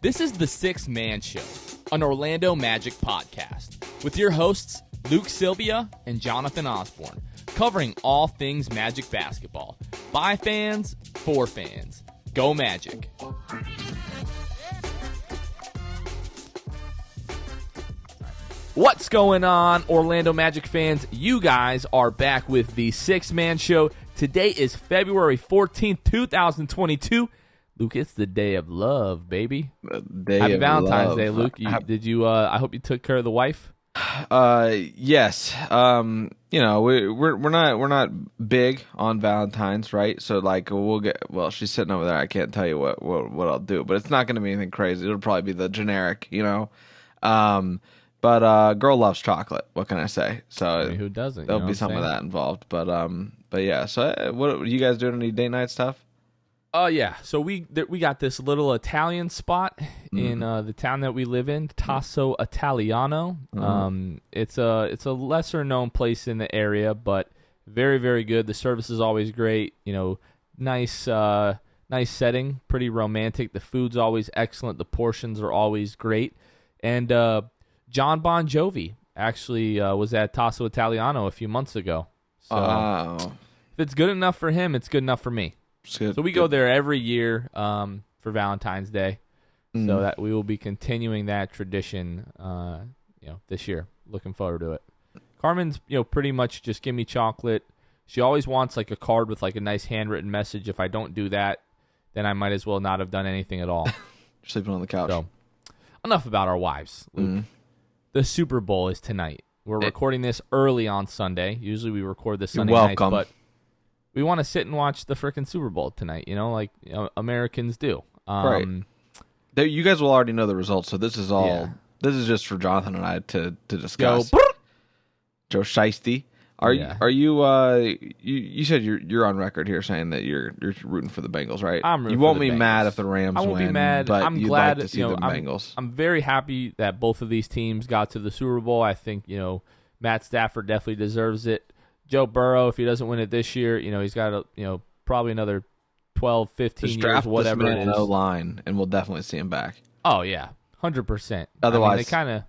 This is the Sixth Man Show, an Orlando Magic podcast, with your hosts Luke Sylvia and Jonathan Osborne, covering all things Magic basketball. By fans, for fans. Go Magic. What's going on, Orlando Magic fans? You guys are back with the Sixth Man Show. Today is February 14th, 2022. Luke, it's the day of love, baby. Happy Valentine's Day, Luke. Did you? I hope you took care of the wife. Yes. You know, we're not big on Valentine's, right? So like she's sitting over there. I can't tell you what I'll do, but it's not going to be anything crazy. It'll probably be the generic, you know. But girl loves chocolate. What can I say? So I mean, who doesn't? There'll be some of that involved. But yeah. So what you guys doing? Any date night stuff? Yeah. So we got this little Italian spot in the town that we live in, Tasso Italiano. It's a lesser known place in the area, but very, very good. The service is always great. You know, nice setting, pretty romantic. The food's always excellent. The portions are always great. And John Bon Jovi actually was at Tasso Italiano a few months ago. So if it's good enough for him, it's good enough for me. So we go there every year for Valentine's Day. So that we will be continuing that tradition this year. Looking forward to it. Carmen's pretty much just give me chocolate. She always wants like a card with like a nice handwritten message. If I don't do that, then I might as well not have done anything at all. Sleeping on the couch. So enough about our wives, Luke. The Super Bowl is tonight. We're recording this early on Sunday. Usually we record this Sunday nights, but we want to sit and watch the frickin' Super Bowl tonight, like Americans do. Right. You guys will already know the results, so this is all. Yeah. This is just for Jonathan and I to discuss. Joe Shiesty. Are you? You said you're on record here saying that you're rooting for the Bengals, right? I'm rooting You won't for the be Bengals. mad if the Rams win. I won't be mad. But I'm you'd glad like to see the Bengals. I'm very happy that both of these teams got to the Super Bowl. I think Matt Stafford definitely deserves it. Joe Burrow, if he doesn't win it this year, he's got probably another 12, 15 years, whatever it is. No line, and we'll definitely see him back. Oh yeah, 100%. Otherwise, they kind of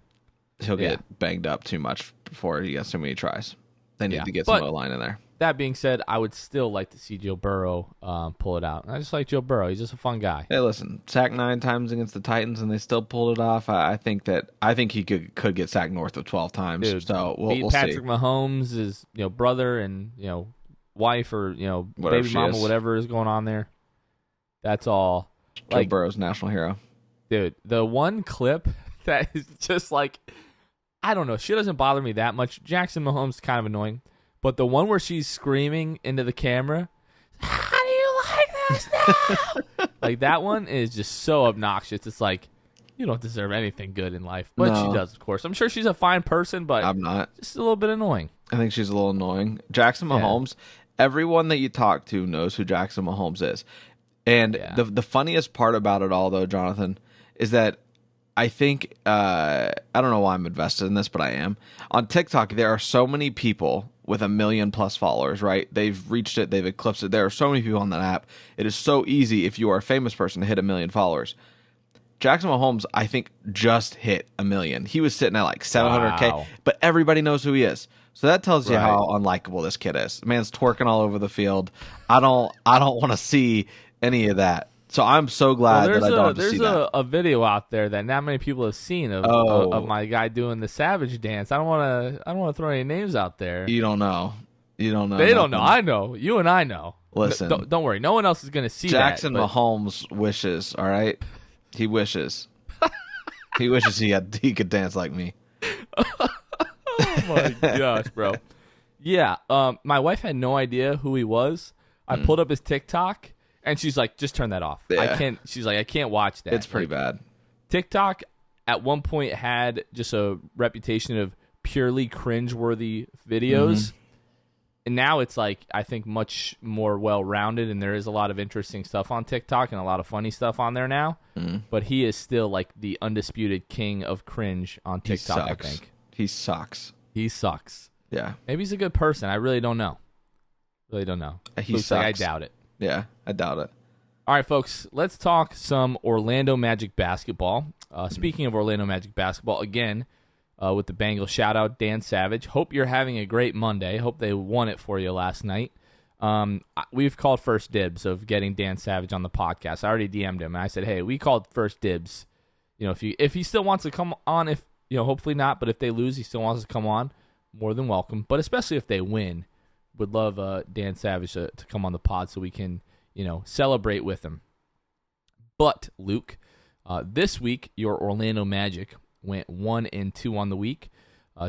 he'll get banged up too much before he gets so many tries. They need to get some O-line in there. That being said, I would still like to see Joe Burrow pull it out. I just like Joe Burrow. He's just a fun guy. Hey, listen, sacked 9 times against the Titans, and they still pulled it off. I think he could get sacked north of 12 times. Dude, so we'll beat Patrick see. Mahomes' brother and wife or whatever baby mama, whatever is going on there. That's all. Joe Burrow's national hero. Dude, the one clip that is just like, I don't know. She doesn't bother me that much. Jackson Mahomes is kind of annoying. But the one where she's screaming into the camera, how do you like this now? Like, that one is just so obnoxious. It's like, you don't deserve anything good in life. But she does, of course. I'm sure she's a fine person, but I'm not. Just a little bit annoying. I think she's a little annoying. Jackson Mahomes, everyone that you talk to knows who Jackson Mahomes is. And the funniest part about it all, though, Jonathan, is that I think, I don't know why I'm invested in this, but I am. On TikTok, there are so many people with 1 million plus followers, right? They've reached it. They've eclipsed it. There are so many people on that app. It is so easy if you are a famous person to hit 1 million followers. Jackson Mahomes, I think, just hit 1 million. He was sitting at like 700K, but everybody knows who he is. So that tells you how unlikable this kid is. The man's twerking all over the field. I don't want to see any of that. So I'm so glad that I don't have to see that. There's a video out there that not many people have seen of my guy doing the Savage dance. I don't want to throw any names out there. You don't know. They don't know. I know. You and I know. Listen, don't worry. No one else is going to see Jackson that. Mahomes wishes. All right, he wishes. He wishes he could dance like me. Oh my gosh, bro. Yeah. My wife had no idea who he was. I pulled up his TikTok. And she's like, just turn that off. Yeah. She's like, I can't watch that. It's pretty bad. TikTok at one point had just a reputation of purely cringeworthy videos. And now it's like, I think much more well-rounded, and there is a lot of interesting stuff on TikTok and a lot of funny stuff on there now. But he is still like the undisputed king of cringe on TikTok, I think. He sucks. Yeah. Maybe he's a good person. I really don't know. He sucks. Like, I doubt it. Yeah, I doubt it. All right, folks, let's talk some Orlando Magic basketball. Speaking of Orlando Magic basketball, again, with the Bengals shout-out, Dan Savage. Hope you're having a great Monday. Hope they won it for you last night. We've called first dibs of getting Dan Savage on the podcast. I already DM'd him, and I said, hey, we called first dibs. You know, if he still wants to come on, if hopefully not, but if they lose, he still wants to come on, more than welcome. But especially if they win, would love Dan Savage to come on the pod so we can, celebrate with him. But, Luke, this week, your Orlando Magic went 1-2 on the week.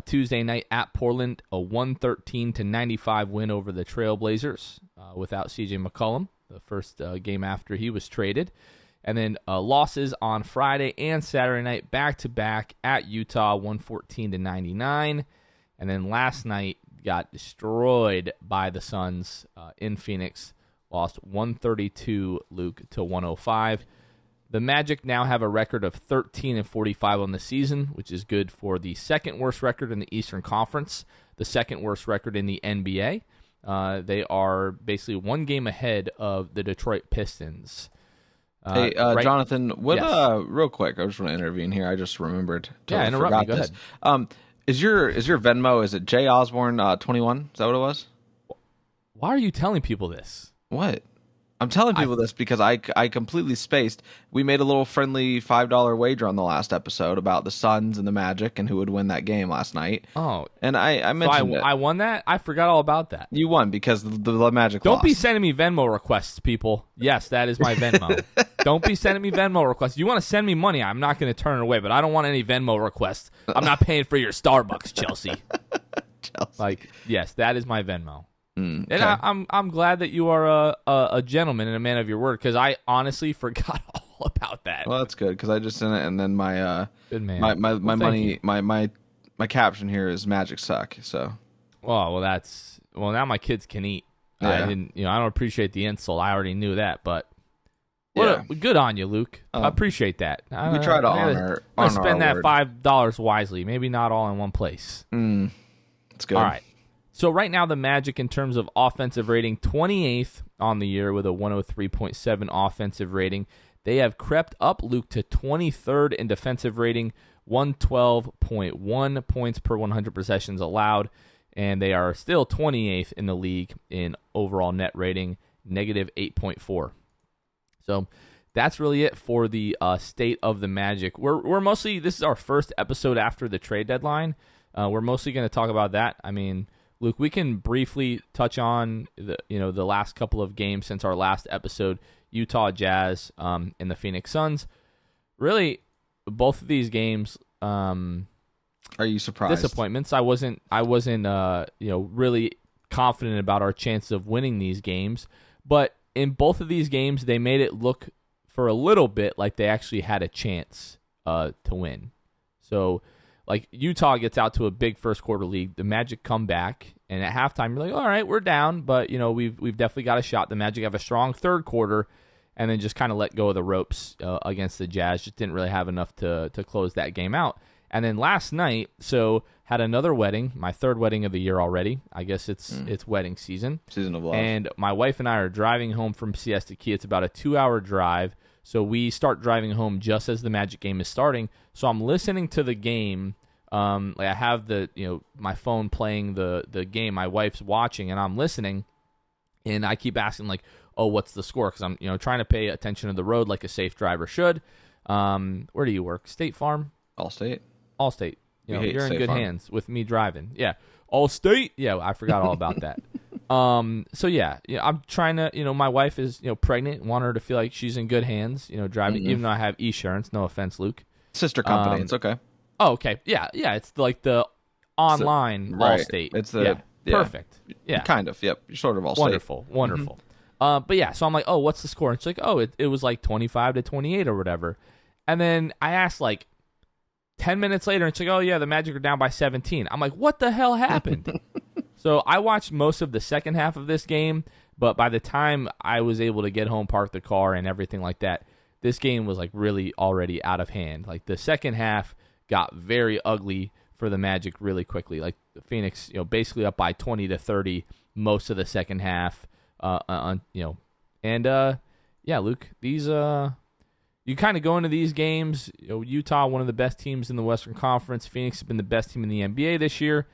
Tuesday night at Portland, a 113-95 win over the Trailblazers without C.J. McCollum, the first game after he was traded. And then losses on Friday and Saturday night back-to-back at Utah, 114-99. And then last night got destroyed by the Suns in Phoenix, lost 132, Luke, to 105. The Magic now have a record of 13-45 on the season, which is good for the second worst record in the Eastern Conference, the second worst record in the NBA. They are basically one game ahead of the Detroit Pistons. Hey, right? Jonathan, what? Yes. Real quick, I just want to intervene here. I just remembered. Yeah, interrupt me. Go ahead. Is your Venmo? Is it J Osborne 21? Is that what it was? Why are you telling people this? What? I'm telling people this because I completely spaced. We made a little friendly $5 wager on the last episode about the Suns and the Magic and who would win that game last night. Oh, and I mentioned it. I won that. I forgot all about that. You won because the Magic Don't lost. be sending me Venmo requests, people. Yes, that is my Venmo. Don't be sending me Venmo requests. You want to send me money, I'm not going to turn it away, but I don't want any Venmo requests. I'm not paying for your Starbucks, Chelsea. Like, yes, that is my Venmo. Okay. And I'm glad that you are a gentleman and a man of your word, because I honestly forgot all about that. Well, that's good because I just sent it, and then my good man. my money my caption here is Magic suck. So. Well, now my kids can eat. Yeah. I didn't, I don't appreciate the insult. I already knew that, but good on you, Luke. I appreciate that. We try to honor. Spend that $5 wisely. Maybe not all in one place. That's good. All right. So right now the Magic, in terms of offensive rating, 28th on the year with a 103.7 offensive rating. They have crept up, Luke, to 23rd in defensive rating, 112.1 points per 100 possessions allowed, and they are still 28th in the league in overall net rating, negative 8.4. So that's really it for the state of the Magic. We're mostly, this is our first episode after the trade deadline. We're mostly going to talk about that. I mean, Luke, we can briefly touch on the last couple of games since our last episode, Utah Jazz and the Phoenix Suns. Really, both of these games. Are you surprised? Disappointments. I wasn't really confident about our chances of winning these games, but in both of these games, they made it look for a little bit like they actually had a chance to win. So, like, Utah gets out to a big first quarter lead. The Magic come back, and at halftime, you're like, all right, we're down, but we've definitely got a shot. The Magic have a strong third quarter, and then just kind of let go of the ropes against the Jazz. Just didn't really have enough to close that game out. And then last night, had another wedding, my third wedding of the year already. I guess it's wedding season. Season of love. And my wife and I are driving home from Siesta Key. It's about a 2-hour drive. So we start driving home just as the Magic game is starting. So I'm listening to the game. I have my phone playing the game. My wife's watching, and I'm listening. And I keep asking, like, oh, what's the score? Because I'm trying to pay attention to the road like a safe driver should. Where do you work? State Farm? Allstate. Allstate. You're in good Farm. hands with me driving. Yeah. Allstate? Yeah, I forgot all about that. I'm trying to, my wife is, pregnant, want her to feel like she's in good hands, driving, even though I have Esurance. No offense, Luke. Sister company. It's okay. Oh, okay. Yeah. It's like the online Allstate. It's the perfect. Yeah. Kind of. Yep. Sort of Allstate. Wonderful. But yeah, so I'm like, oh, what's the score? And she's like, oh, it was like 25-28 or whatever. And then I asked, like, 10 minutes later, and she's like, oh, yeah, the Magic are down by 17. I'm like, what the hell happened? So I watched most of the second half of this game, but by the time I was able to get home, park the car, and everything like that, this game was like really already out of hand. Like, the second half got very ugly for the Magic really quickly. Like, the Phoenix, basically up by 20-30 most of the second half. yeah, Luke, these you kind of go into these games. Utah, one of the best teams in the Western Conference. Phoenix has been the best team in the NBA this year.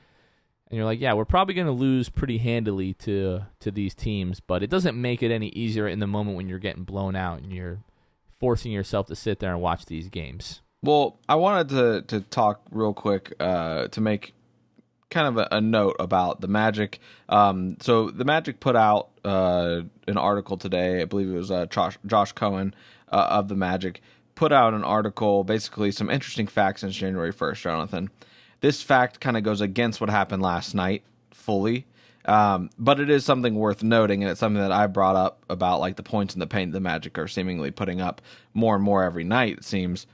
And you're like, yeah, we're probably going to lose pretty handily to these teams, but it doesn't make it any easier in the moment when you're getting blown out and you're forcing yourself to sit there and watch these games. Well, I wanted to talk real quick to make kind of a note about the Magic. So the Magic put out an article today. I believe it was Josh Cohen of the Magic put out an article, basically some interesting facts since January 1st, Jonathan. This fact kind of goes against what happened last night fully, but it is something worth noting, and it's something that I brought up about like the points in the paint the Magic are seemingly putting up more and more every night, it seems.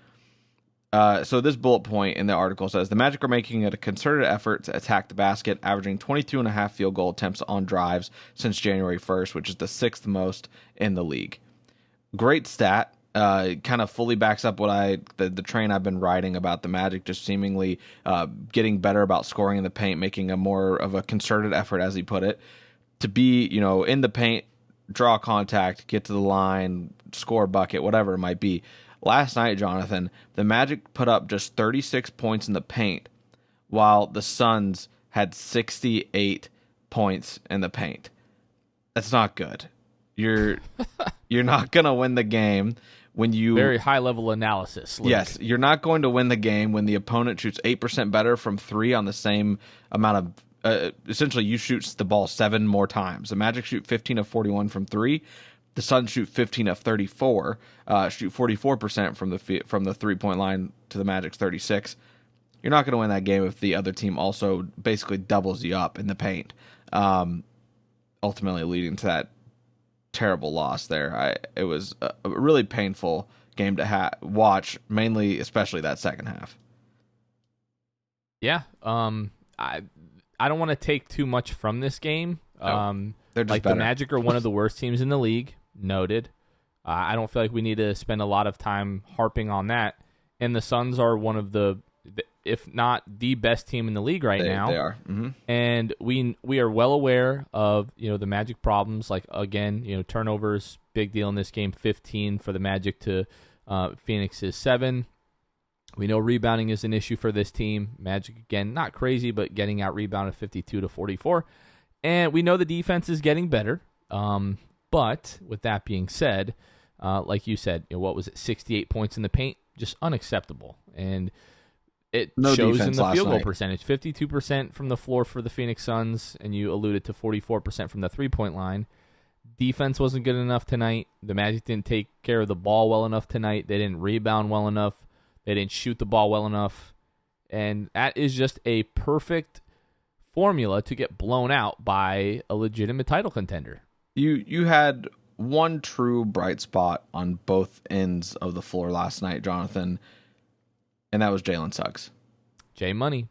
So this bullet point in the article says, the Magic are making it a concerted effort to attack the basket, averaging 22.5 field goal attempts on drives since January 1st, which is the 6th most in the league. Great stat. Kind of fully backs up what the train I've been riding about the Magic just seemingly getting better about scoring in the paint, making a more of a concerted effort, as he put it, to be, in the paint, draw contact, get to the line, score a bucket, whatever it might be. Last night, Jonathan, the Magic put up just 36 points in the paint, while the Suns had 68 points in the paint. That's not good. You're not gonna win the game when you very high level analysis, Luke. Yes, you're not going to win the game when the opponent shoots 8% better from three on the same amount of essentially you shoot the ball 7 more times. The Magic shoot 15 of 41 from three. The Suns shoot 15 of 34, shoot 44% from the 3-point line to the Magic's 36. You're not going to win that game if the other team also basically doubles you up in the paint, ultimately leading to that terrible loss there. It was a really painful game to watch, especially that second half. Yeah, I don't want to take too much from this game. They're just like better. The Magic are one of the worst teams in the league. Noted. I don't feel like we need to spend a lot of time harping on that. And the Suns are one of the, if not the best team in the league right now. They are. Mm-hmm. And we are well aware of the Magic problems. Like again, turnovers, big deal in this game. 15 for the Magic to Phoenix's 7. We know rebounding is an issue for this team. Magic again, not crazy, but getting out rebounded 52-44. And we know the defense is getting better. But with that being said, like you said, what was it, 68 points in the paint? Just unacceptable. And it shows in the field goal percentage. 52% from the floor for the Phoenix Suns, and you alluded to 44% from the three-point line. Defense wasn't good enough tonight. The Magic didn't take care of the ball well enough tonight. They didn't rebound well enough. They didn't shoot the ball well enough. And that is just a perfect formula to get blown out by a legitimate title contender. You had one true bright spot on both ends of the floor last night, Jonathan, and that was Jalen Suggs. J Money.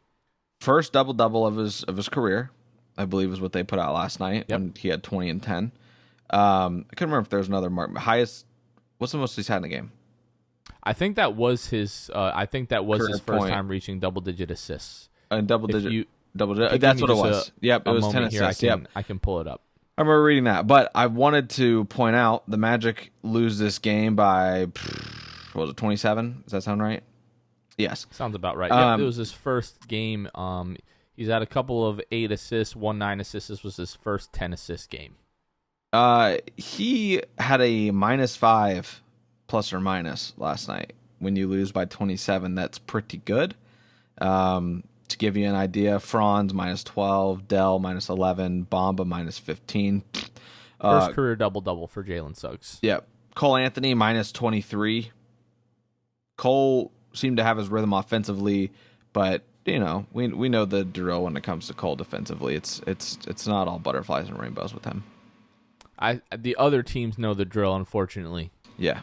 First double-double of his career, I believe is what they put out last night. Yep. When he had 20 and 10. I couldn't remember if there was another mark. What's the most he's had in a game? I think that was his his first point. time reaching double-digit assists. Double-digit. That's what it was. Yep, it was 10 assists. I can pull it up. I remember reading that, but I wanted to point out the Magic lose this game by, what was it, 27? Does that sound right? Yes. Sounds about right. It was his first game. He's had a couple of 8 assists, 9 assists. This was his first 10 assist game. He had a -5 plus or minus last night. When you lose by 27, that's pretty good. To give you an idea, Franz -12, Dell -11, Bamba -15. First career double-double for Jalen Suggs. Yep. Cole Anthony -23. Cole seemed to have his rhythm offensively, but we know the drill when it comes to Cole defensively. It's not all butterflies and rainbows with him. The other teams know the drill, unfortunately. Yeah.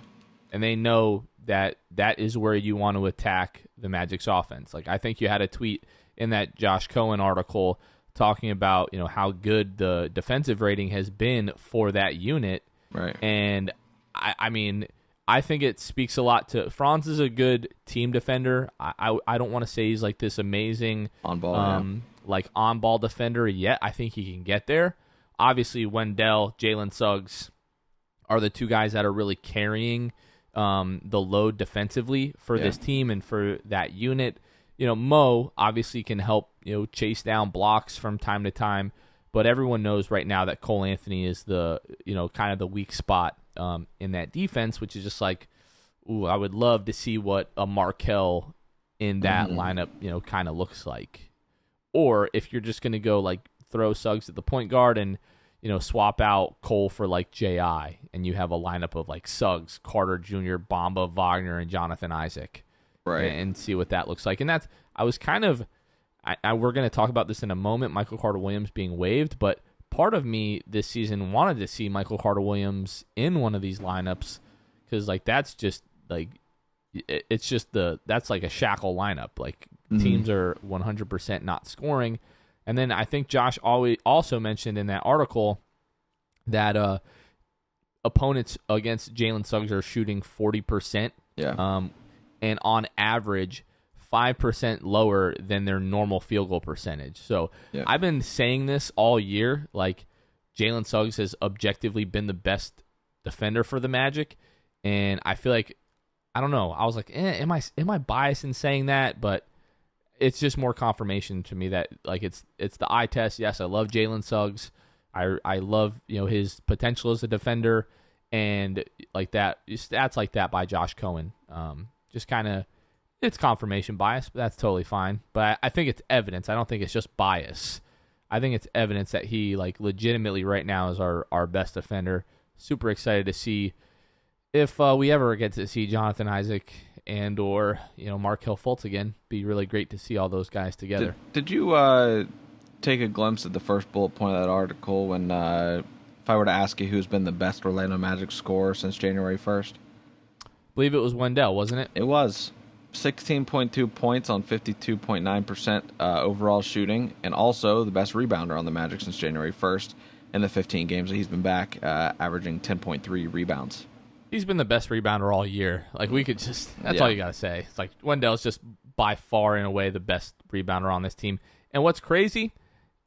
And they know that is where you want to attack the Magic's offense. Like, I think you had a tweet in that Josh Cohen article talking about, how good the defensive rating has been for that unit. Right. And I mean, I think it speaks a lot to Franz is a good team defender. I don't want to say he's like this amazing on-ball defender yet. I think he can get there. Obviously, Wendell, Jalen Suggs are the two guys that are really carrying the load defensively for this team and for that unit. Mo obviously can help, chase down blocks from time to time, but everyone knows right now that Cole Anthony is the, kind of the weak spot in that defense, which is just like, ooh, I would love to see what a Markelle in that lineup, kind of looks like. Or if you're just going to go like throw Suggs at the point guard and, swap out Cole for like J.I. and you have a lineup of like Suggs, Carter Jr., Bamba, Wagner, and Jonathan Isaac. Right. And see what that looks like. And we're going to talk about this in a moment, Michael Carter-Williams being waived, but part of me this season wanted to see Michael Carter-Williams in one of these lineups because like that's just like it's just that's like a shackle lineup. Like teams are 100% not scoring. And then I think Josh also mentioned in that article that opponents against Jalen Suggs are shooting 40%. Yeah. And on average, 5% lower than their normal field goal percentage. So I've been saying this all year. Like Jalen Suggs has objectively been the best defender for the Magic, and I feel like I don't know. I was like, am I biased in saying that? But it's just more confirmation to me that like it's the eye test. Yes, I love Jalen Suggs. I love his potential as a defender, and like that stats like that by Josh Cohen. Just kind of it's confirmation bias, but that's totally fine. But I think it's evidence. I don't think it's just bias. I think it's evidence that he like legitimately right now is our best defender. Super excited to see if we ever get to see Jonathan Isaac and or Markelle Fultz again. Be really great to see all those guys together. Did you take a glimpse at the first bullet point of that article when if I were to ask you who's been the best Orlando Magic scorer since January 1st? I believe it was Wendell, wasn't it? It was. 16.2 points on 52.9% overall shooting, and also the best rebounder on the Magic since January 1st in the 15 games that he's been back, averaging 10.3 rebounds. He's been the best rebounder all year. Like we could just that's all you got to say. It's like Wendell's just by far in a way the best rebounder on this team. And what's crazy,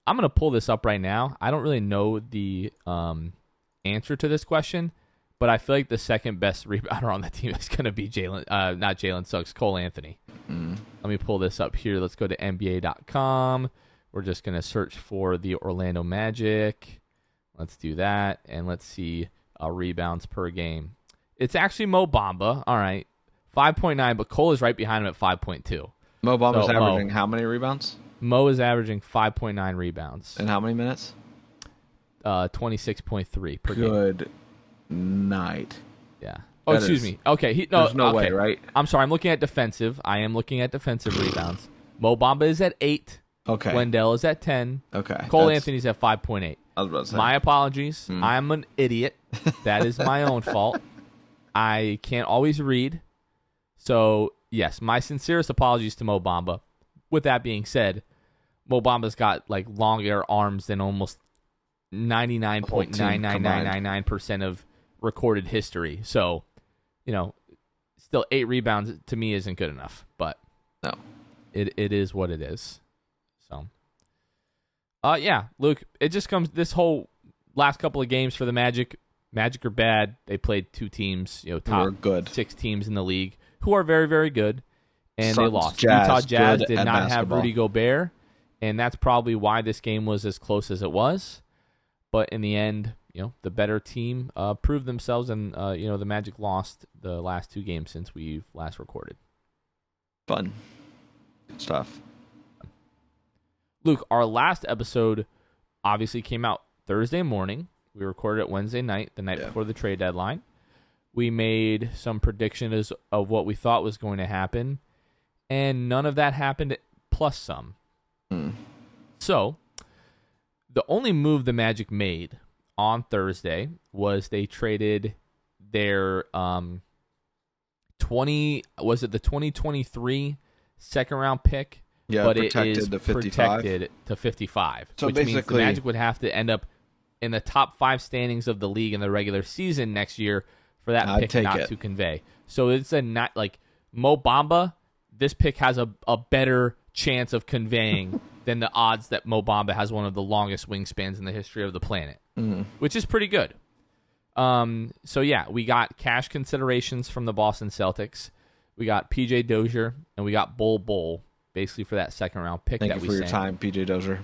I'm going to pull this up right now. I don't really know the answer to this question, but I feel like the second best rebounder on the team is going to be not Jalen Suggs, Cole Anthony. Let me pull this up here. Let's go to NBA.com. We're just going to search for the Orlando Magic. Let's do that, and let's see rebounds per game. It's actually Mo Bamba. All right, 5.9, but Cole is right behind him at 5.2. Mo Bamba's averaging how many rebounds? Mo is averaging 5.9 rebounds. In how many minutes? 26.3 per game. Good night. Yeah. Oh, excuse me. Okay. There's no way, right? I'm sorry. I'm looking at defensive. I am looking at defensive rebounds. Mo Bamba is at 8. Okay. Wendell is at 10. Okay. Cole Anthony's at 5.8. I was about to say. My apologies. I'm an idiot. That is my own fault. I can't always read. So, yes, my sincerest apologies to Mo Bamba. With that being said, Mo Bamba's got like longer arms than almost 99.99999% of recorded history. So, still 8 rebounds to me isn't good enough, but no, it is what it is. So, yeah, Luke, it just comes this whole last couple of games for the Magic. Magic are bad. They played 2 teams, top good 6 teams in the league who are very, very good, and Suns, they lost. Jazz, Utah Jazz did not basketball. have Rudy Gobert, and that's probably why this game was as close as it was. But in the end, the better team proved themselves, and the Magic lost the last 2 games since we've last recorded. Fun. Good stuff. Luke, our last episode obviously came out Thursday morning. We recorded it Wednesday night, the night before the trade deadline. We made some predictions of what we thought was going to happen, and none of that happened, plus some. So, the only move the Magic made on Thursday was they traded their the 2023 second round pick, but it is protected to 55, so which means the Magic would have to end up in the top 5 standings of the league in the regular season next year for that pick not to convey. So it's not like Mo Bamba. This pick has a better chance of conveying than the odds that Mo Bamba has one of the longest wingspans in the history of the planet, which is pretty good. So yeah, we got cash considerations from the Boston Celtics. We got PJ Dozier, and we got Bol basically for that second round pick. Thank you for your time, PJ Dozier.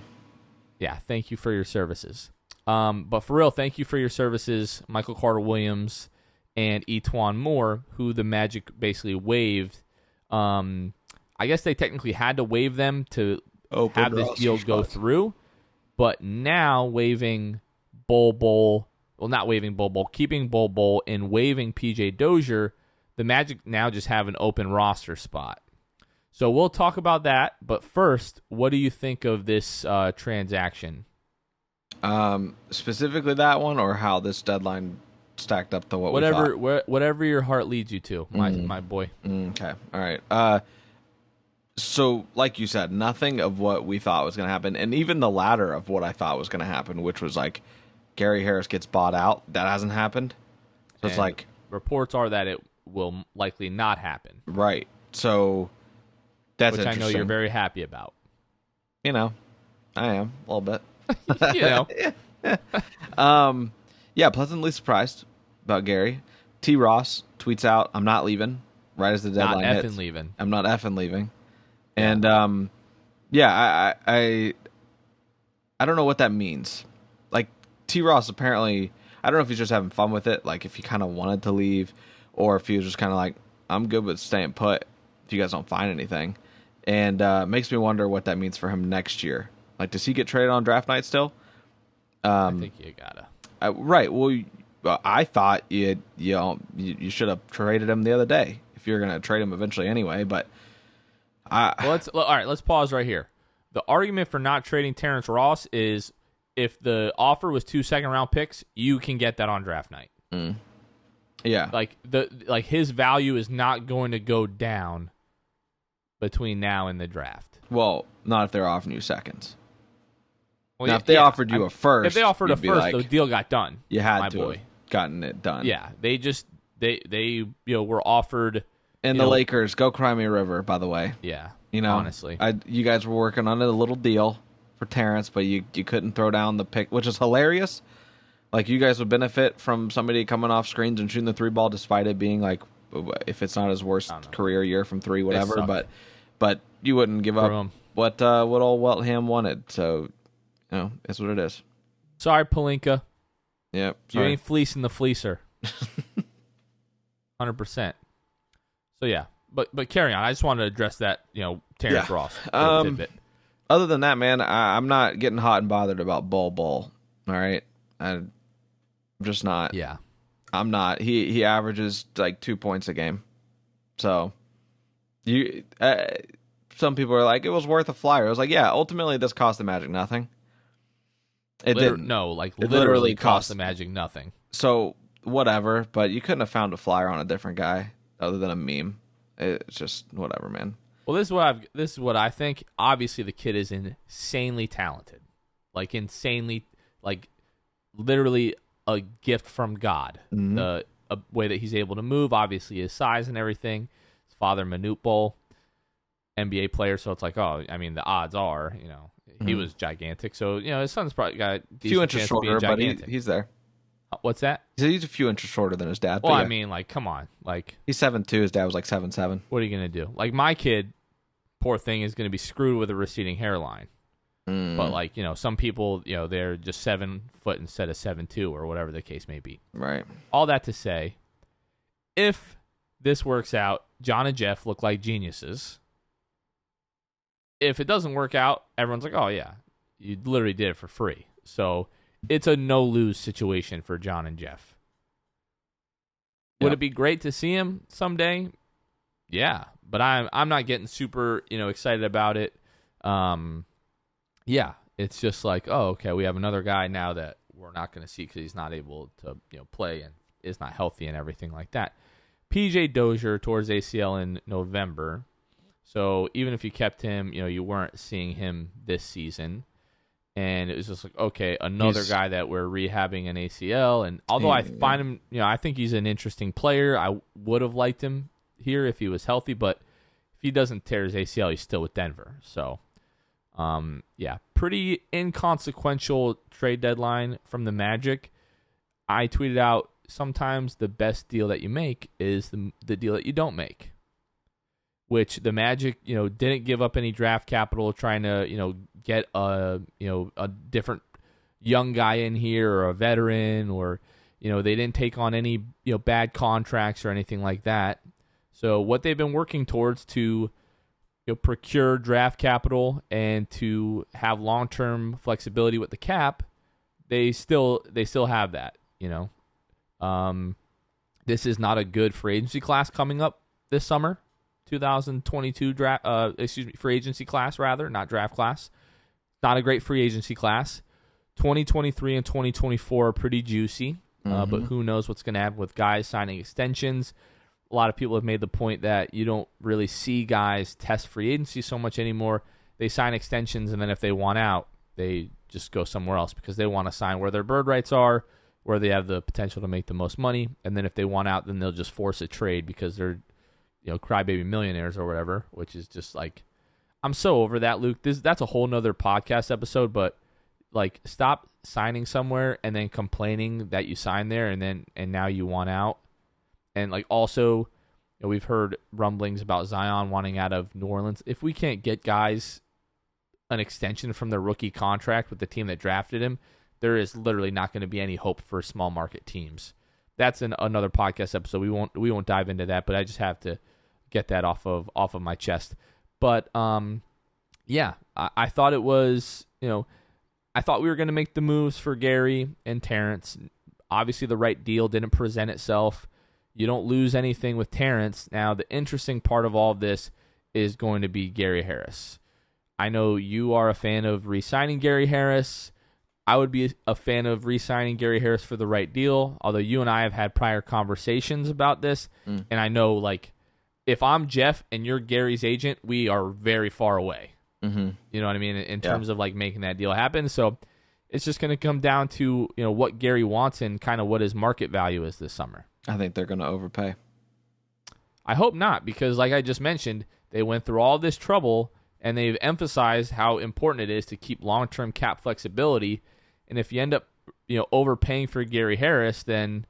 Yeah, thank you for your services. But for real, thank you for your services, Michael Carter-Williams and E'Twaun Moore, who the Magic basically waived. I guess they technically had to waive them to have this deal go through. But now waiving Bol, well, not waiving Bol, keeping Bol and waiving PJ Dozier, the Magic now just have an open roster spot. So we'll talk about that. But first, what do you think of this transaction? Specifically that one, or how this deadline stacked up to what we thought? Whatever your heart leads you to, my boy. Okay, all right. So, like you said, nothing of what we thought was going to happen, and even the latter of what I thought was going to happen, which was like Gary Harris gets bought out. That hasn't happened. So it's like reports are that it will likely not happen. Right. So that's which I know you're very happy about. You know, I am a little bit. You know. Yeah, pleasantly surprised about Gary. T. Ross tweets out, "I'm not leaving." Right as the deadline hits. Not effing leaving. I'm not effing leaving. And yeah, I don't know what that means. Like T. Ross apparently, I don't know if he's just having fun with it, like if he kind of wanted to leave, or if he was just kind of like, I'm good with staying put if you guys don't find anything. And makes me wonder what that means for him next year. Like, does he get traded on draft night still? I think you gotta. Right. Well, I thought you should have traded him the other day if you're gonna trade him eventually anyway. But all right. Let's pause right here. The argument for not trading Terrence Ross is if the offer was 2 second-round picks, you can get that on draft night. Yeah. Like his value is not going to go down between now and the draft. Well, not if they're offering you seconds. Well, now, if they offered you a first, if they offered a first, the deal got done. You had to have gotten it done. Yeah, they were offered. And the Lakers, go cry me a river. By the way, yeah, honestly, you guys were working on a little deal for Terrence, but you couldn't throw down the pick, which is hilarious. Like, you guys would benefit from somebody coming off screens and shooting the 3-ball, despite it being like, if it's not his worst career year from 3, whatever. But you wouldn't give up what old Weltham wanted. So, it's what it is. Sorry, Pelinka. Yep. You ain't fleecing the fleecer. 100%. So yeah, but carry on. I just wanted to address that. Terrence Ross. Other than that, man, I'm not getting hot and bothered about Bol. All right, I'm just not. Yeah, I'm not. He averages like 2 points a game. So some people are like, it was worth a flyer. I was like, yeah. Ultimately, this cost the Magic nothing. It didn't. No, like literally cost the Magic nothing. So whatever, but you couldn't have found a flyer on a different guy other than a meme. It's just whatever, man. Well, this is what I think. Obviously, the kid is insanely talented, like literally a gift from God. Mm-hmm. The way that he's able to move, obviously his size and everything. His father, Manute Bol, NBA player, so it's like, the odds are, he was gigantic. So his son's probably got a few inches shorter, but he's there. What's that? He's a few inches shorter than his dad. Well, yeah. Come on. He's 7'2". His dad was like 7'7". What are you going to do? Like, my kid, poor thing, is going to be screwed with a receding hairline. But, some people, they're just 7 foot instead of 7'2", or whatever the case may be. Right. All that to say, if this works out, John and Jeff look like geniuses. If it doesn't work out, everyone's like, oh, yeah, you literally did it for free. So it's a no-lose situation for John and Jeff. Would it be great to see him someday? Yeah, but I'm not getting super excited about it. Yeah, it's just like, oh, okay, we have another guy now that we're not going to see because he's not able to play and is not healthy and everything like that. PJ Dozier towards ACL in November, so even if you kept him, you weren't seeing him this season. And it was just like, okay, another guy that we're rehabbing an ACL. And although I find him, I think he's an interesting player. I would have liked him here if he was healthy. But if he doesn't tear his ACL, he's still with Denver. So, yeah, pretty inconsequential trade deadline from the Magic. I tweeted out sometimes the best deal that you make is the deal that you don't make. Which the Magic, didn't give up any draft capital trying to, get a different young guy in here or a veteran, or, they didn't take on any, bad contracts or anything like that. So what they've been working towards to procure draft capital and to have long-term flexibility with the cap, they still have that, This is not a good free agency class coming up this summer. 2022 free agency class rather, not draft class. Not a great free agency class. 2023 and 2024 are pretty juicy, but who knows what's going to happen with guys signing extensions. A lot of people have made the point that you don't really see guys test free agency so much anymore. They sign extensions, and then if they want out, they just go somewhere else because they want to sign where their bird rights are, where they have the potential to make the most money. And then if they want out, then they'll just force a trade because they're crybaby millionaires or whatever, which is just like, I'm so over that, Luke. That's a whole nother podcast episode, but like, stop signing somewhere and then complaining that you signed there and now you want out. And like, also, we've heard rumblings about Zion wanting out of New Orleans. If we can't get guys an extension from their rookie contract with the team that drafted him, there is literally not going to be any hope for small market teams. That's another podcast episode. We won't dive into that, but I just have to get that off of my chest. But yeah, I thought it was, I thought we were going to make the moves for Gary and Terrence. Obviously, the right deal didn't present itself. You don't lose anything with Terrence. Now, the interesting part of all of this is going to be Gary Harris. I know you are a fan of re-signing Gary Harris. I would be a fan of re-signing Gary Harris for the right deal, although you and I have had prior conversations about this, and I know, like, if I'm Jeff and you're Gary's agent, we are very far away. Mm-hmm. You know what I mean? In terms of, like, making that deal happen. So it's just going to come down to, what Gary wants and kind of what his market value is this summer. I think they're going to overpay. I hope not, because like I just mentioned, they went through all this trouble and they've emphasized how important it is to keep long-term cap flexibility. And if you end up, overpaying for Gary Harris, then,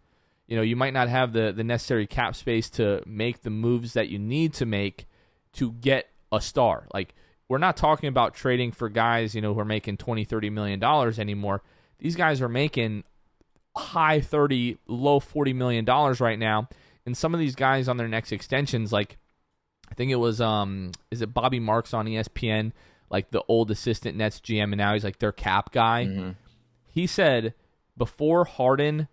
you might not have the necessary cap space to make the moves that you need to make to get a star. Like, we're not talking about trading for guys, who are making $20, $30 million anymore. These guys are making high 30, low $40 million right now. And some of these guys on their next extensions, like, I think it was, is it Bobby Marks on ESPN, like the old assistant Nets GM, and now he's like their cap guy. Mm-hmm. He said before Harden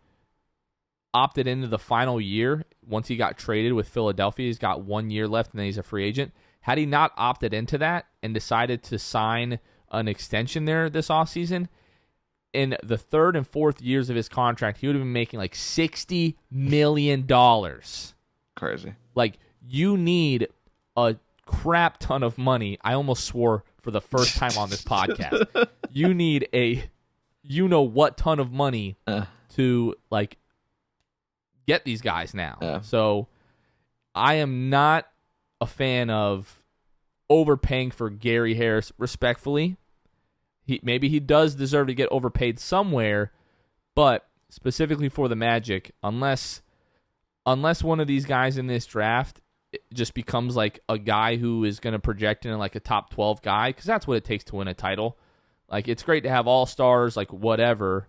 opted into the final year, once he got traded with Philadelphia, he's got 1 year left and then he's a free agent. Had he not opted into that and decided to sign an extension there this offseason, in the third and fourth years of his contract, he would have been making like $60 million. Crazy. Like, you need a crap ton of money. I almost swore for the first time on this podcast. You need a what ton of money to, like, get these guys now. Yeah. So I am not a fan of overpaying for Gary Harris, respectfully. Maybe he does deserve to get overpaid somewhere, but specifically for the Magic, unless one of these guys in this draft just becomes like a guy who is going to project in like a top 12 guy, because that's what it takes to win a title. Like, it's great to have all-stars, like, whatever.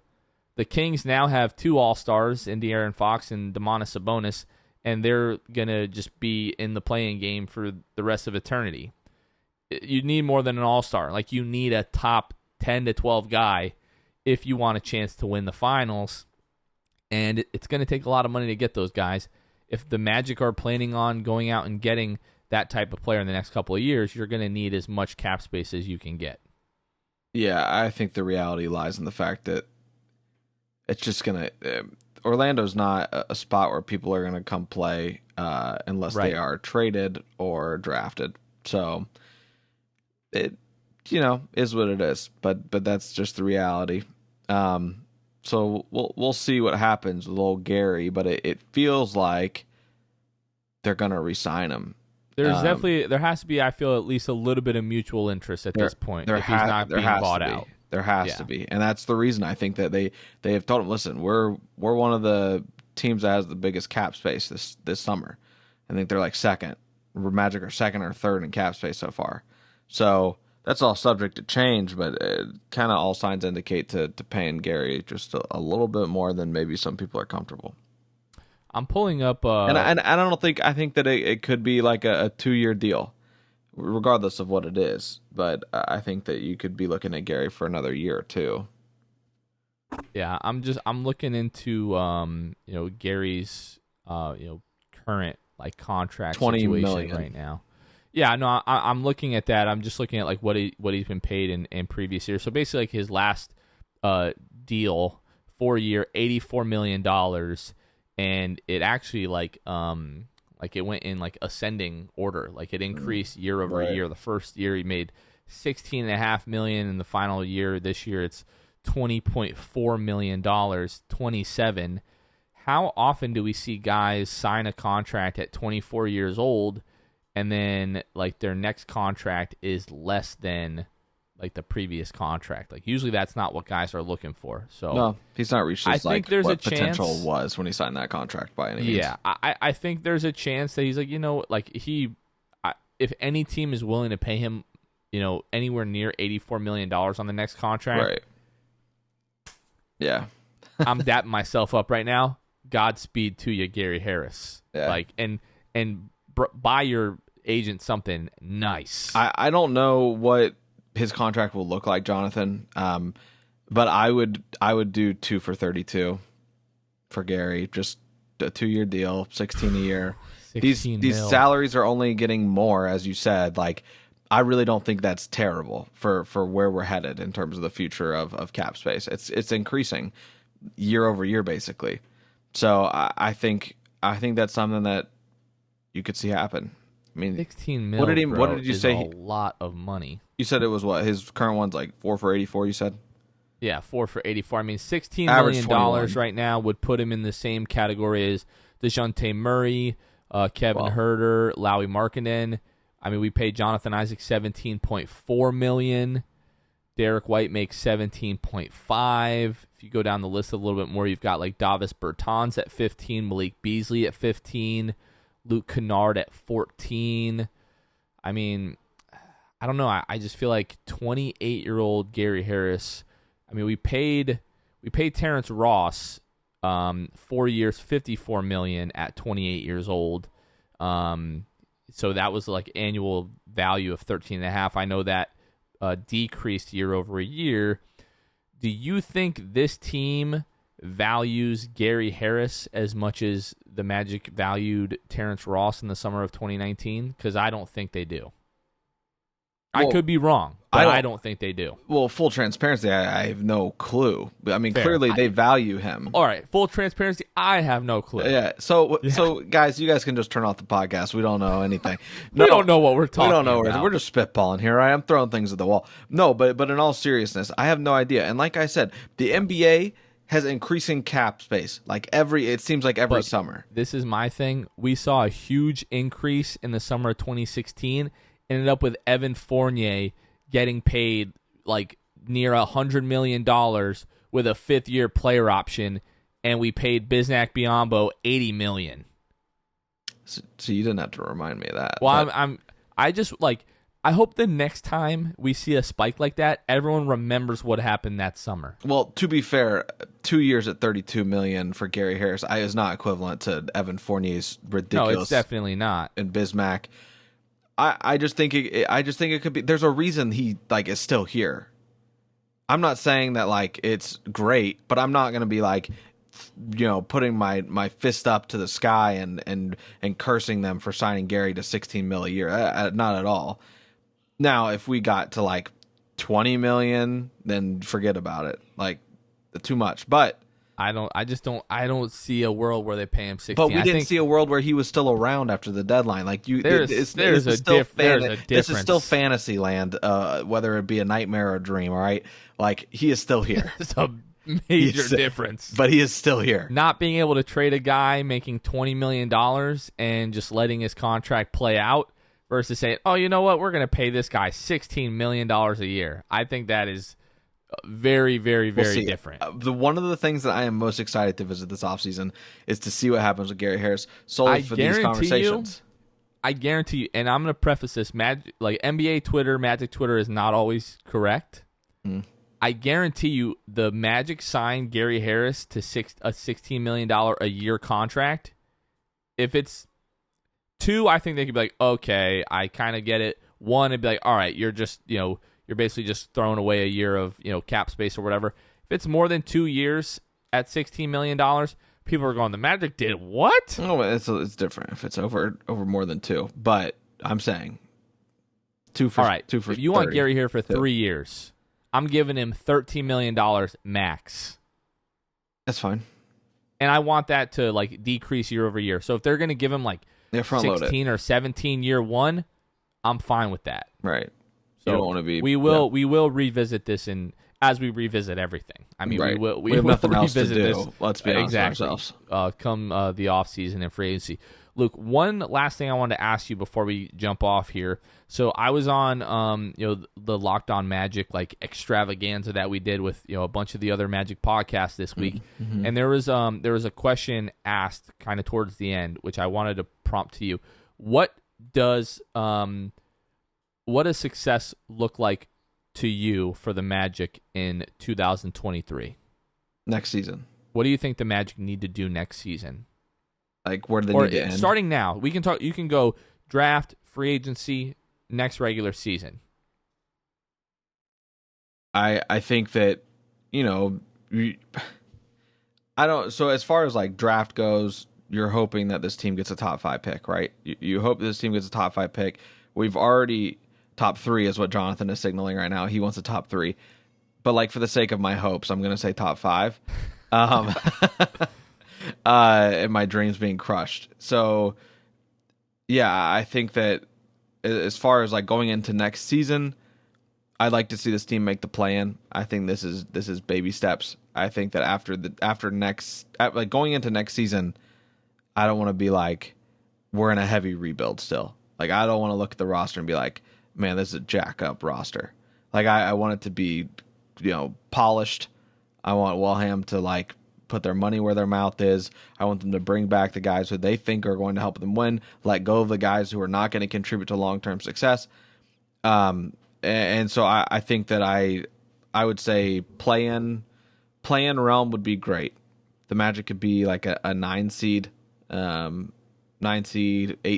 The Kings now have 2 all-stars in De'Aaron Fox and Domantas Sabonis, and they're going to just be in the playing game for the rest of eternity. You need more than an all-star. Like, you need a top 10 to 12 guy if you want a chance to win the finals, and it's going to take a lot of money to get those guys. If the Magic are planning on going out and getting that type of player in the next couple of years, you're going to need as much cap space as you can get. Yeah, I think the reality lies in the fact that it's just going to Orlando's not a spot where people are going to come play unless they are traded or drafted. So it is what it is, but that's just the reality. So we'll see what happens with old Gary, but it feels like they're going to re-sign him. There has to be, I feel, at least a little bit of mutual interest at this point if he's not being bought out. There has to be, and that's the reason I think that they have told him, listen, we're one of the teams that has the biggest cap space this summer. I think they're like second. Magic are second or third in cap space so far. So that's all subject to change, but kind of all signs indicate to paying Gary just a little bit more than maybe some people are comfortable. I'm pulling up, and I think that it could be like a 2-year deal, regardless of what it is. But I think that you could be looking at Gary for another year or two. Yeah, I'm looking into Gary's current like contract situation right now. Yeah, no, I'm looking at that. I'm just looking at like what he's been paid in previous years. So basically, like his last deal, 4-year, $84 million, and it actually like it went in like ascending order. Like it increased year over year. The first year he made $16.5 million, and the final year this year it's $20.4 million, 27. How often do we see guys sign a contract at 24 years old and then like their next contract is less than like the previous contract? Like usually that's not what guys are looking for. So no, he's not reached his, I think there's what a potential chance, was when he signed that contract by any means. Yeah, I think there's a chance that he's like, like if any team is willing to pay him, anywhere near $84 million on the next contract. Right. Yeah. I'm dapping myself up right now. Godspeed to you, Gary Harris. Yeah. Like and buy your agent something nice. I don't know what his contract will look like, Jonathan. But I would do 2 for 32 for Gary. Just a 2-year deal, 16 a year. These salaries are only getting more, as you said. Like I really don't think that's terrible for where we're headed in terms of the future of cap space. It's increasing year over year, basically. So I think that's something that you could see happen. I mean, 16 mil. What did you say? A lot of money. You said it was what his current one's like 4 for 84. You said. Yeah, 4 for 84. I mean, $16 million right now would put him in the same category as DeJounte Murray, Kevin Huerter, Lauri Markkanen. I mean, we paid Jonathan Isaac $17.4 million. Derek White makes $17.5. If you go down the list a little bit more, you've got like Davis Bertans at 15, Malik Beasley at 15, Luke Kennard at 14. I mean, I don't know. I just feel like 28-year-old Gary Harris. I mean, we paid Terrence Ross 4 years, $54 million at 28 years old. So that was like annual value of 13.5. I know that decreased year over year. Do you think this team values Gary Harris as much as the Magic valued Terrence Ross in the summer of 2019? Because I don't think they do. Well, I could be wrong, but I don't think they do. Well, full transparency, I have no clue. I mean, clearly they value him. All right, full transparency, I have no clue. Yeah. So guys, you guys can just turn off the podcast. We don't know anything. We don't know what we're talking about. We don't know. We're just spitballing here. Right? I'm throwing things at the wall. No, but in all seriousness, I have no idea. And like I said, the NBA has increasing cap space. It seems like every summer. This is my thing. We saw a huge increase in the summer of 2016. Ended up with Evan Fournier getting paid like near $100 million with a 5th-year player option, and we paid Bismack Biyombo $80 million. So you didn't have to remind me of that. Well, I hope the next time we see a spike like that, everyone remembers what happened that summer. Well, to be fair, 2 years at $32 million for Gary Harris is not equivalent to Evan Fournier's ridiculous. No, it's definitely not. And Bismack. I just think it could be. There's a reason he is still here. I'm not saying that it's great, but I'm not going to be putting my fist up to the sky and cursing them for signing Gary to $16 million a year. Not at all. Now, if we got to $20 million, then forget about it. Too much. But I don't see a world where they pay him 16. But we didn't see a world where he was still around after the deadline. There's a difference. This is still fantasy land, whether it be a nightmare or a dream. All right, he is still here. It's a major difference. But he is still here. Not being able to trade a guy making $20 million and just letting his contract play out versus saying, oh, you know what, we're going to pay this guy $16 million a year. I think that is very, very, very different. One of the things that I am most excited to visit this offseason is to see what happens with Gary Harris solely for these conversations. I guarantee you, and I'm going to preface this, like NBA Twitter, Magic Twitter is not always correct. I guarantee you the Magic signed Gary Harris to a $16 million a year contract. If it's 2, I think they could be like, okay, I kind of get it. 1, it'd be like, all right, you're just, you're basically just throwing away a year of, cap space or whatever. If it's more than 2 years at $16 million, people are going, the Magic did what? Oh, it's different if it's over more than 2. But I'm saying 2 for all right. 2 for. If you 30, want Gary here for 3 years, I'm giving him $13 million max. That's fine. And I want that to like decrease year over year. So if they're going to give him like 16 or 17 year 1, I'm fine with that. Right. So you don't want to be. We will revisit this as we revisit everything. I mean, right. we have will nothing else to revisit do. this. Let's be honest with ourselves. Come the off season and free agency. Luke, one last thing I wanted to ask you before we jump off here. So I was on the Locked On Magic like extravaganza that we did with a bunch of the other Magic podcasts this week, and there was a question asked kind of towards the end, which I wanted to prompt to you. What does success look like to you for the Magic in 2023? Next season. What do you think the Magic need to do next season? Like, where do they need to end? Starting now. We can talk. You can go draft, free agency, next regular season. I think that, I don't. So as far as like draft goes, you're hoping that this team gets a top 5 pick, right? You hope this team gets a top 5 pick. We've already top 3 is what Jonathan is signaling right now. He wants a top 3, but like for the sake of my hopes, I'm going to say top 5. And my dreams being crushed. So, yeah, I think that as far as like going into next season, I'd like to see this team make the play-in. I think this is baby steps. I think that going into next season, I don't want to be like we're in a heavy rebuild still. Like I don't want to look at the roster and be like, man, this is a jack up roster. Like I want it to be, polished. I want Wilhelm to like put their money where their mouth is. I want them to bring back the guys who they think are going to help them win, let go of the guys who are not going to contribute to long-term success. And so I think that I would say play-in realm would be great. The Magic could be like a 9 seed, 8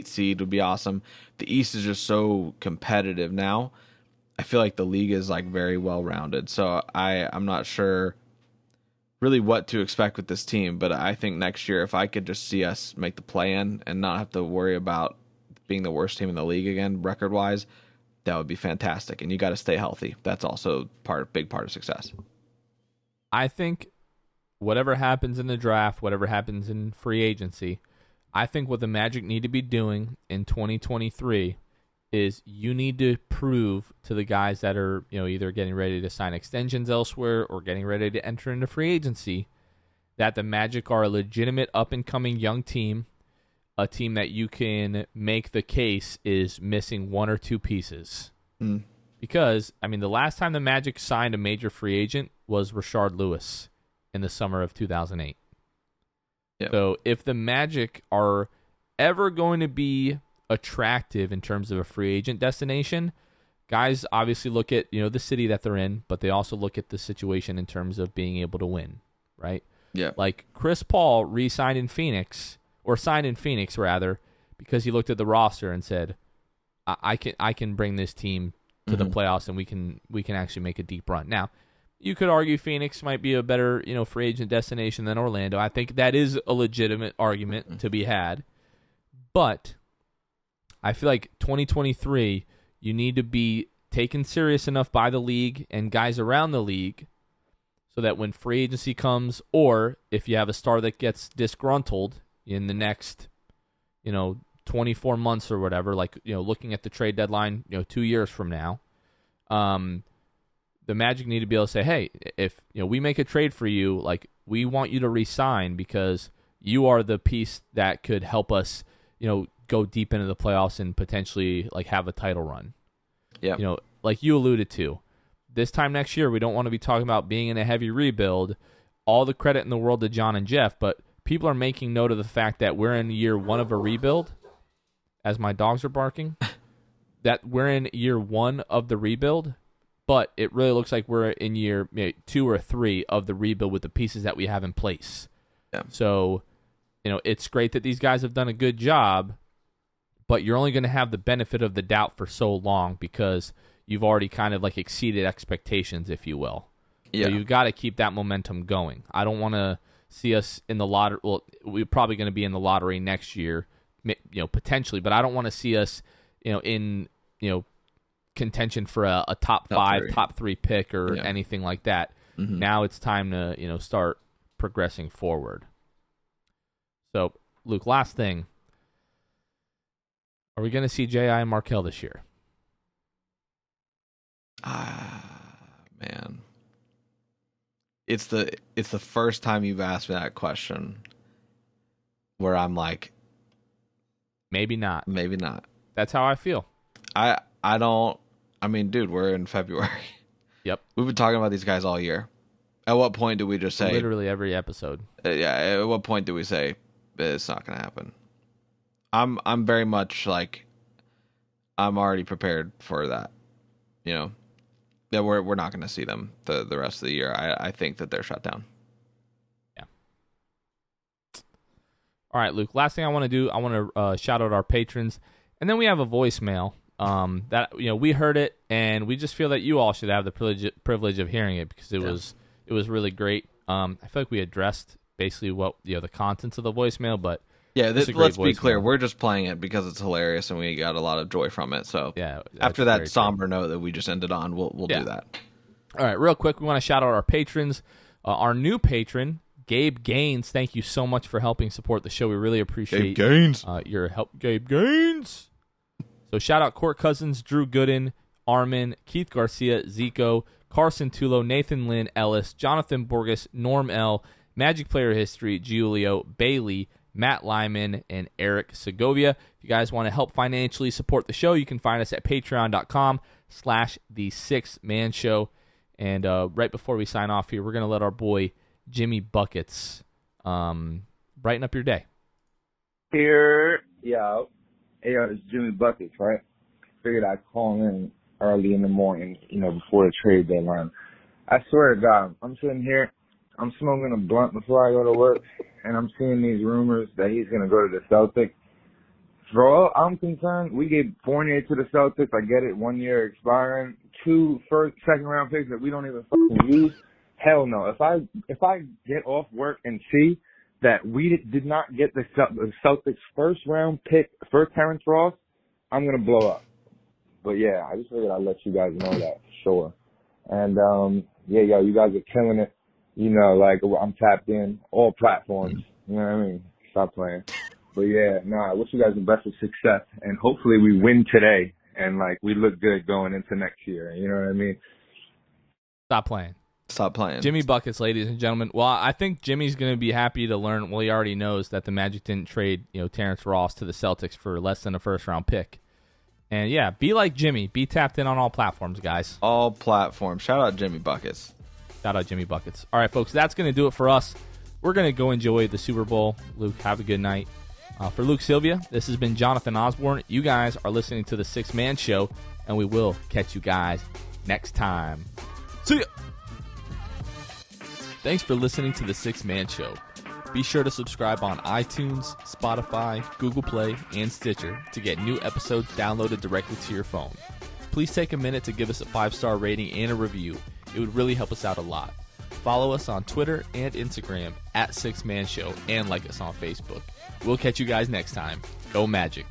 seed would be awesome. The East is just so competitive now. I feel like the league is like very well-rounded. So I'm not sure really what to expect with this team, but I think next year if I could just see us make the play-in and not have to worry about being the worst team in the league again record-wise, that would be fantastic. And you got to stay healthy. That's also big part of success. I think whatever happens in the draft, whatever happens in free agency, I think what the Magic need to be doing in 2023 is you need to prove to the guys that are, either getting ready to sign extensions elsewhere or getting ready to enter into free agency that the Magic are a legitimate up-and-coming young team, a team that you can make the case is missing 1 or 2 pieces. Because, the last time the Magic signed a major free agent was Rashard Lewis in the summer of 2008. Yep. So if the Magic are ever going to be attractive in terms of a free agent destination, guys obviously look at the city that they're in, but they also look at the situation in terms of being able to win, right? Yeah. Like Chris Paul signed in Phoenix rather, because he looked at the roster and said, I can bring this team to the playoffs and we can actually make a deep run. Now, you could argue Phoenix might be a better free agent destination than Orlando. I think that is a legitimate argument to be had, but I feel like 2023, you need to be taken serious enough by the league and guys around the league so that when free agency comes, or if you have a star that gets disgruntled in the next, 24 months or whatever, like, looking at the trade deadline, 2 years from now, the Magic need to be able to say, hey, if, we make a trade for you, like, we want you to re-sign because you are the piece that could help us, go deep into the playoffs and potentially like have a title run. Yeah. Like you alluded to, this time next year, we don't want to be talking about being in a heavy rebuild. All the credit in the world to John and Jeff, but people are making note of the fact that we're in year 1 of a rebuild, as my dogs are barking, that we're in year 1 of the rebuild, but it really looks like we're in year 2 or 3 of the rebuild with the pieces that we have in place. Yeah. So, it's great that these guys have done a good job, but you're only going to have the benefit of the doubt for so long because you've already kind of like exceeded expectations, if you will. Yeah. So you've got to keep that momentum going. I don't want to see us in the lottery. Well, we're probably going to be in the lottery next year, potentially, but I don't want to see us, in contention for a top 5, top 3 pick or anything like that. Mm-hmm. Now it's time to start progressing forward. So, Luke, last thing. Are we going to see J.I. and Markelle this year? Man. It's the first time you've asked me that question where I'm like, maybe not. Maybe not. That's how I feel. I mean, dude, we're in February. Yep. We've been talking about these guys all year. At what point do we just say... Literally every episode. At what point do we say it's not going to happen? I'm very much like, I'm already prepared for that. That we're not going to see them the rest of the year. I think that they're shut down. Yeah. All right, Luke. Last thing I want to do, I want to shout out our patrons, and then we have a voicemail that we heard it, and we just feel that you all should have the privilege of hearing it because it was really great. I feel like we addressed basically what the contents of the voicemail, but yeah, let's be clear. We're just playing it because it's hilarious and we got a lot of joy from it. So yeah, after that somber note that we just ended on, we'll do that. All right, real quick, we want to shout out our patrons. Our new patron, Gabe Gaines. Thank you so much for helping support the show. We really appreciate your help, Gabe Gaines. So shout out Court Cousins, Drew Gooden, Armin, Keith Garcia, Zico, Carson Tulo, Nathan Lynn, Ellis, Jonathan Borges, Norm L, Magic Player History, Giulio, Bailey, Matt Lyman, and Eric Segovia. If you guys want to help financially support the show, you can find us at patreon.com/the6man-show. And right before we sign off here, we're going to let our boy Jimmy Buckets brighten up your day. Here, yo, it's Jimmy Buckets, right? Figured I'd call in early in the morning, before the trade deadline. I swear to God, I'm sitting here, I'm smoking a blunt before I go to work, and I'm seeing these rumors that he's going to go to the Celtics. For all I'm concerned, we gave Fournier to the Celtics. I get it, 1 year expiring, 2 second-round picks that we don't even fucking use. Hell no. If I get off work and see that we did not get the Celtics first-round pick for Terrence Ross, I'm going to blow up. But yeah, I just figured I'd let you guys know that for sure. And you guys are killing it. I'm tapped in all platforms. You know what I mean? Stop playing. But yeah, I wish you guys the best of success, and hopefully we win today, and we look good going into next year. You know what I mean? Stop playing. Jimmy Buckets, ladies and gentlemen. Well, I think Jimmy's going to be happy to learn. Well, he already knows that the Magic didn't trade, Terrence Ross to the Celtics for less than a first-round pick. And yeah, be like Jimmy. Be tapped in on all platforms, guys. All platforms. Shout out Jimmy Buckets. Shout out Jimmy Buckets. All right, folks, that's going to do it for us. We're going to go enjoy the Super Bowl. Luke, have a good night. For Luke Sylvia, this has been Jonathan Osborne. You guys are listening to The Sixth Man Show, and we will catch you guys next time. See ya! Thanks for listening to The Sixth Man Show. Be sure to subscribe on iTunes, Spotify, Google Play, and Stitcher to get new episodes downloaded directly to your phone. Please take a minute to give us a 5-star rating and a review. It would really help us out a lot. Follow us on Twitter and Instagram at 6man Show and like us on Facebook. We'll catch you guys next time. Go Magic.